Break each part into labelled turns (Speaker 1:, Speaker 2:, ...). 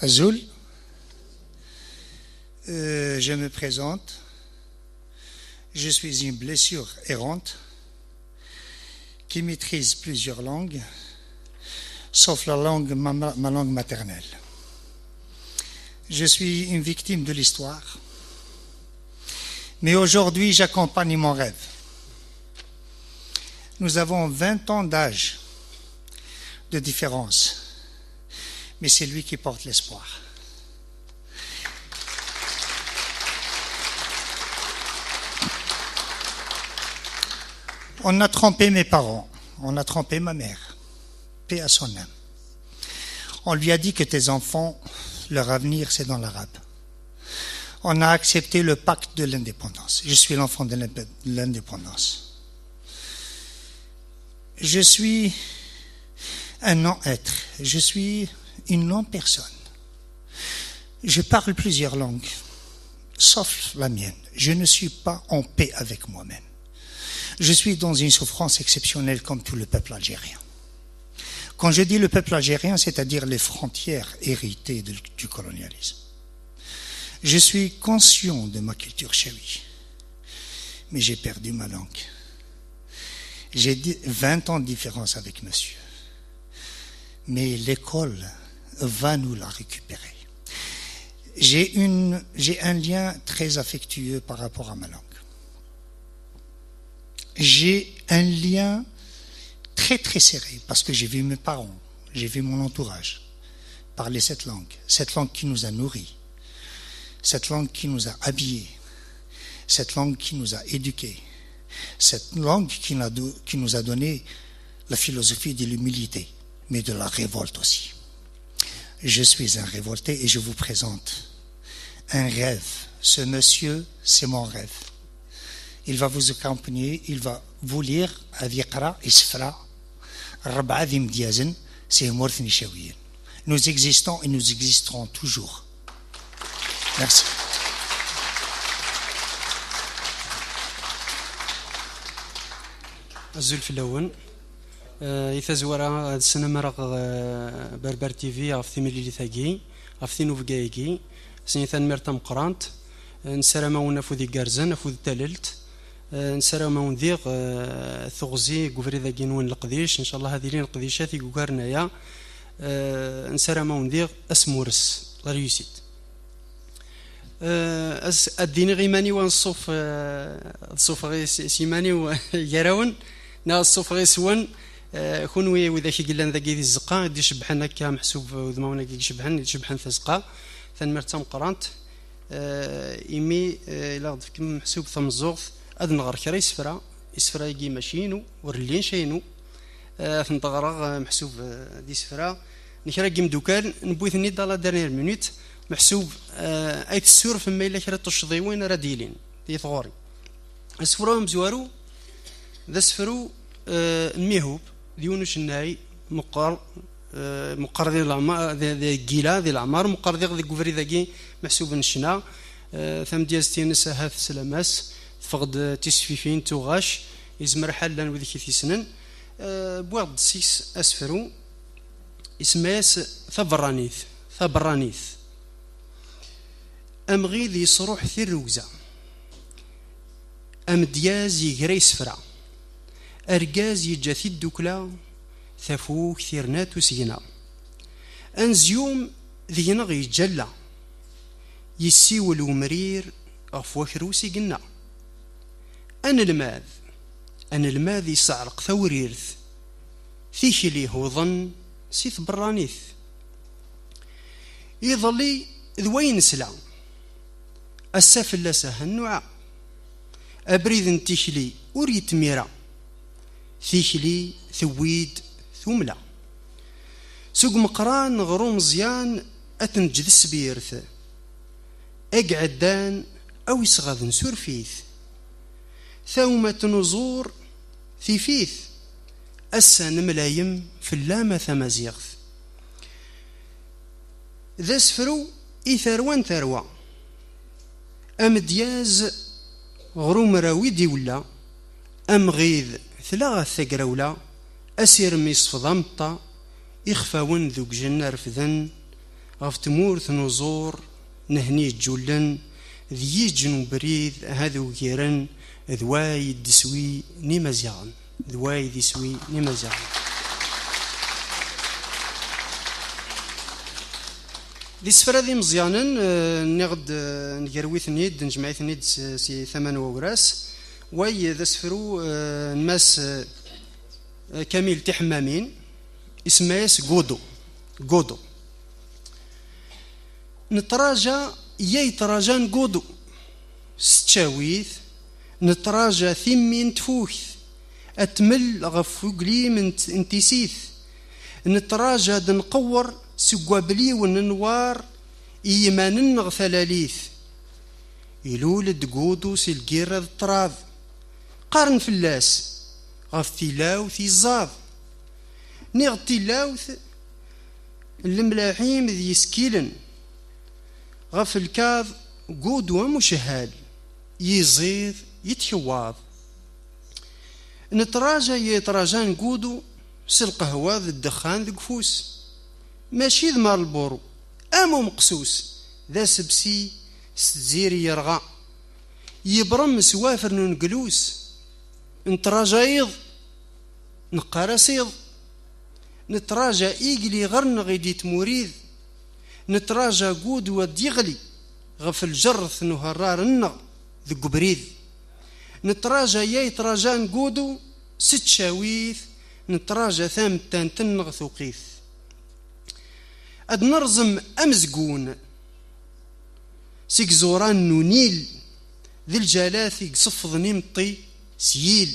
Speaker 1: Azul, je me présente. Je suis une blessure errante qui maîtrise plusieurs langues, sauf ma langue maternelle. Je suis une victime de l'histoire, mais aujourd'hui j'accompagne mon rêve. Nous avons 20 ans d'âge de différence, mais c'est lui qui porte l'espoir. On a trompé mes parents, on a trompé ma mère, paix à son âme. On lui a dit que tes enfants, leur avenir c'est dans l'arabe. On a accepté le pacte de l'indépendance. Je suis l'enfant de l'indépendance. Je suis un non-être, je suis une non-personne. Je parle plusieurs langues, sauf la mienne. Je ne suis pas en paix avec moi-même. Je suis dans une souffrance exceptionnelle comme tout le peuple algérien. Quand je dis le peuple algérien, c'est-à-dire les frontières héritées du colonialisme. Je suis conscient de ma culture chaoui, mais j'ai perdu ma langue. J'ai 20 ans de différence avec monsieur. Mais l'école va nous la récupérer. J'ai un lien très affectueux par rapport à ma langue. J'ai un lien très très serré parce que j'ai vu mes parents, j'ai vu mon entourage parler cette langue qui nous a nourris, cette langue qui nous a habillés, cette langue qui nous a éduqués, cette langue qui nous a donné la philosophie de l'humilité, mais de la révolte aussi. Je suis un révolté et je vous présente un rêve. Ce monsieur, c'est mon rêve. Il va vous accompagner, il va vous lire Aviqra Isfra Rab'a Dim Diazen, c'est Mourthni Chaouien. Nous existons et nous existerons toujours. Merci.
Speaker 2: الزول في الأول يتزورا هاد السنة مرق بربر تي في عرفتي ملي ثاقي عرفتي نوفقايكي سنيثان مرتم قرانت نسرا ما ونفوذي قارزان نفوذ تللت نسرا ما ونذيق ثغزي قفري ذا جنون القديش إن شاء الله هذه لين القديشات يقارنا يا نسرا ما ونذيق اسمورس لا ريوسيت الدين غيماني ونصوف الصوف غي سيماني ويراون نا الصوف غي سوان خونوي وإذا كي قلنا ذا كي الزقا دي شبحان هكا محسوب وذماونا كي شبحان ثزقا ثان مرتم قرانت إيمي إلا كم محسوب ثم الزوغ أذن غير كرا يسفرا يجي ماشينو ورلين شينو ثم تغرق محسوب دي سفرا نكرا كيم دوكال نبويث ني دالا دارنير مينوت محسوب أيت السور فما إلا كرا تشضيوين راه ديلين دي ثغوري السفرا مزوارو ذا سفرو الميهوب ديونوش الناي مقر ذي العمار ذي الجيلا ذي العمار مقر ذي قفري ذاكي محسوب الشنا ثم ديازتين نساهاث سلاماس فقد تسفيفين توغاش يزمر حالا وذيك ثيسنن بوغد سيس اسفرو اسماس ثبرانيث امغي ذي صروح ثير روزا ام دياز يجري سفرا ارجاز يجاثي الدكلا ثفوك ثيرنات وسينا انزيوم ذي نغي جلا يسيول ومرير غفوك روسي قلنا أنا الماذ يسعرق ثوريرث ثيشلي هو ظن سيث برانيث يظلي ذوين سلا السافل لسه النوع أبريد تيشلي أريد ميرا ثيشلي ثويد ثملا سوق مقران غروم زيان أتنجد السبيرث اقعد دان أو يصغذ نسور فيث ثومة نزور في فيث السان ملايم في اللامة ثمازيغث ذا سفرو إثروان ثروة أم دياز غروم راويدي ولا أم غيظ ثلاغة ثقرولة أسير ميصف ضمطة إخفاون ذوك جنة رفذن غف تمورث نزور نهني جولن ذي جنو بريد هذو غيرن ذواي دسوي نمزيان ذواي دسوي نمزيان ذي سفرة ذي مزيانا نغد نجروي ثنيد نجمعي ثنيد سي ثمان وغراس وي ذا سفرو نماس كامل تحمامين اسماس غودو نتراجع يتراجان غودو ستشاويث نتراجع ثمين تفوث أتمل غفوقلي من انتسيث نتراجع دنقور سقوابلي وننوار إيمان غثلاليث يلولد غودو سيلقير الطراض قارن فلاس غف تلاوث يزاض نيغ تلاوث الملاحيم ذي سكيلن غف الكاظ غودو مشهال يزيد يتحواض يتراجان غودو سالقهوة ذي الدخان ذي قفوس ماشي ذ مار البورو امو مقسوس ذا سبسي ستزيري يرغى يبرم سوافر ننقلوس نتراجا يض نقارسيض نتراجا إيقلي غرنغ يديت مريض نتراجا قود وديغلي غف الجرث نهرار النغ ذي قبريذ نتراجا يتراجان قودو ست شاويث نتراجا ثامتان تنغ ثقيث أد نرزم أمزقون سيك زوران نونيل ذي الجلاثي قصفض نمطي سييل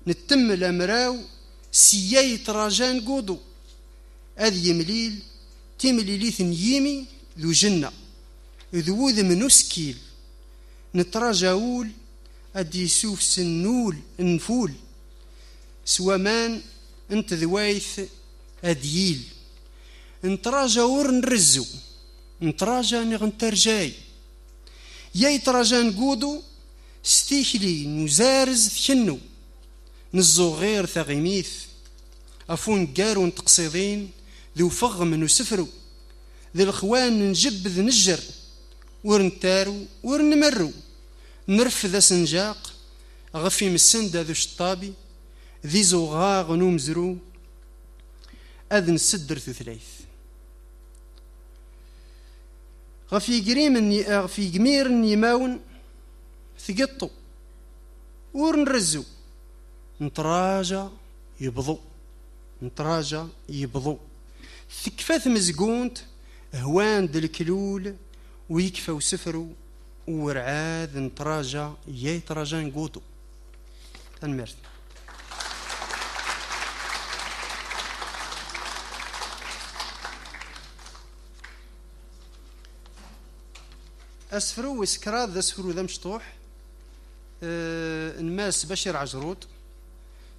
Speaker 2: نتم الأمراو سياي تراجان قودو أذ يمليل تمليليث ييمي ذو جنة ذو من سكيل نتراجاول أدي سوف سنول نفول سوامان انت ذوايث أدييل نتراجا ور نرزو نتراجا نغنترجاي يا يتراجان قودو ستيخلي نزارز ثكنو نزو غير ثغيميث أفون قارو نتقصيدين ذو فغم نسفرو ذي الخوان نجبذ نجر ورنتارو ورنمرو نرفذ سنجاق غفي مسندة ذو شطابي ذي زوغاغ نومزرو أذن سدر ثلاث غفي قمير نيماون ثقطو ورنرزو نتراجا يبضو ثكفاث مزقونت هوان دالكلول ويكفى وسفرو ورعاذ نتراجا يتراجان قوتو تنمرت أسفرو وسكرات ذا أسفرو ذا مشطوح نماس بشير عجرود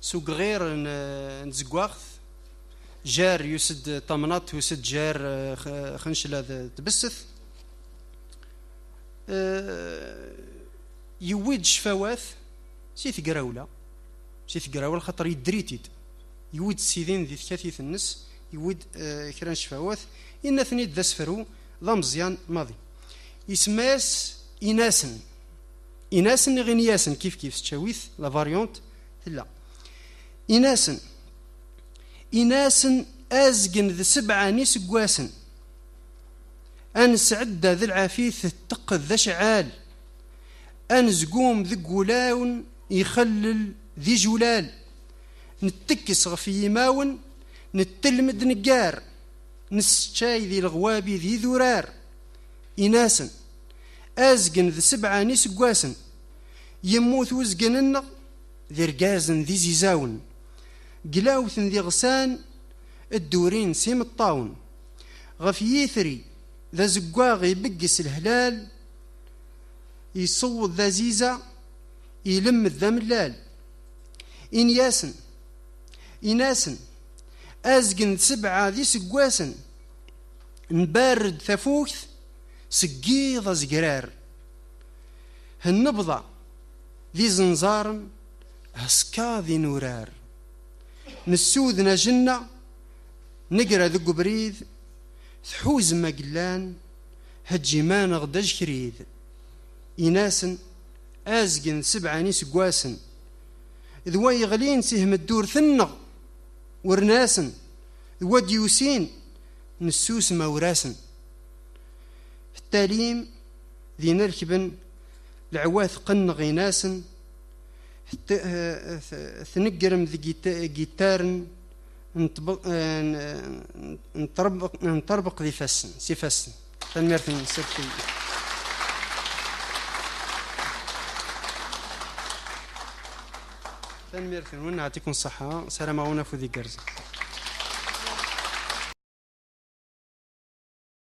Speaker 2: سوق غير نزقواخ جار يسد طمنات يسد جار خنشلة تبسث يويد شفاواث سيث قراولة خطر يدريتيد يويد السيدين ذي ثكاثيث النس يويد كران شفاواث إن ثنيد ذا سفرو ذا مزيان ماضي يسماس إناسن غنياسن كيف تشاويث لا فاريونت لا إناسن أزقن ذي 7 نيس قواسن أنسعد ذي العافيث التقذ ذا شعال أنزقوم ذي قولاون يخلل ذي جولال نتكس غفي يماون نتلمد نقار نسشاي ذي الغوابي ذي ذرار إناسن أزقن ذي 7 نيس قواسن يموت وزقن النغ ذي رقازن ذي زيزاون قلاوثن ذي غسان الدورين سيم الطاون غف يثري ذا زقواغي بقس الهلال يصوت ذا زيزا يلم ذا ملال إناسن أزقن 7 ذي سقواسن نبارد ثفوث سقيض زقرار هالنبضة ذي زنزار هسكا ذي نورار نسوذنا جنة نقرا ذي قبريذ تحوز ما قلان هجي ما نغدج كريد إناسن آزقن سبعاني سقواسن ذوا يغلين سهم الدور ثنغ ورناسن ذوا ديوسين نسوس ما وراسن التاليم ذي نركبن العواث قنغ يناسن ثنقرم ذي جيتارن نطربق ذي فسن سي فسن تنميرثن سيرتي تنميرثن ونعطيكم الصحة سلام غونا في ذي قرز